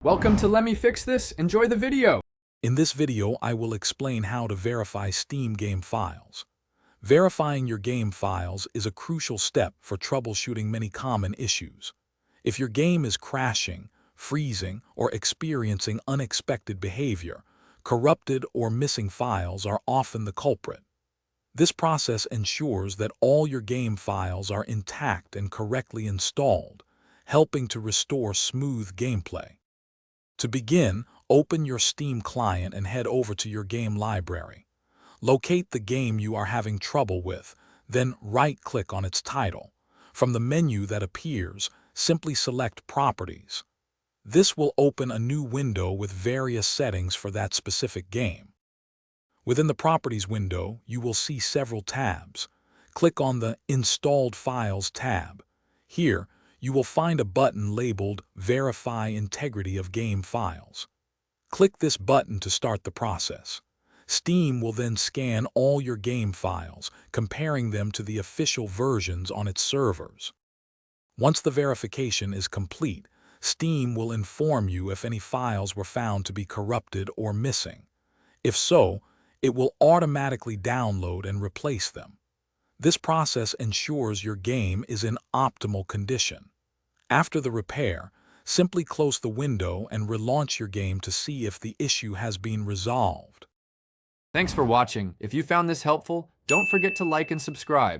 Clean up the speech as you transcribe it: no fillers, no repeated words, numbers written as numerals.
Welcome to Let Me Fix This. Enjoy the video. In this video, I will explain how to verify Steam game files. Verifying your game files is a crucial step for troubleshooting many common issues. If your game is crashing, freezing, or experiencing unexpected behavior, corrupted or missing files are often the culprit. This process ensures that all your game files are intact and correctly installed, helping to restore smooth gameplay. To begin, open your Steam client and head over to your game library. Locate the game you are having trouble with, then right-click on its title. From the menu that appears, simply select Properties. This will open a new window with various settings for that specific game. Within the Properties window, you will see several tabs. Click on the Installed Files tab. Here, you will find a button labeled Verify Integrity of Game Files. Click this button to start the process. Steam will then scan all your game files, comparing them to the official versions on its servers. Once the verification is complete, Steam will inform you if any files were found to be corrupted or missing. If so, it will automatically download and replace them. This process ensures your game is in optimal condition. After the repair, simply close the window and relaunch your game to see if the issue has been resolved. Thanks for watching. If you found this helpful, don't forget to like and subscribe.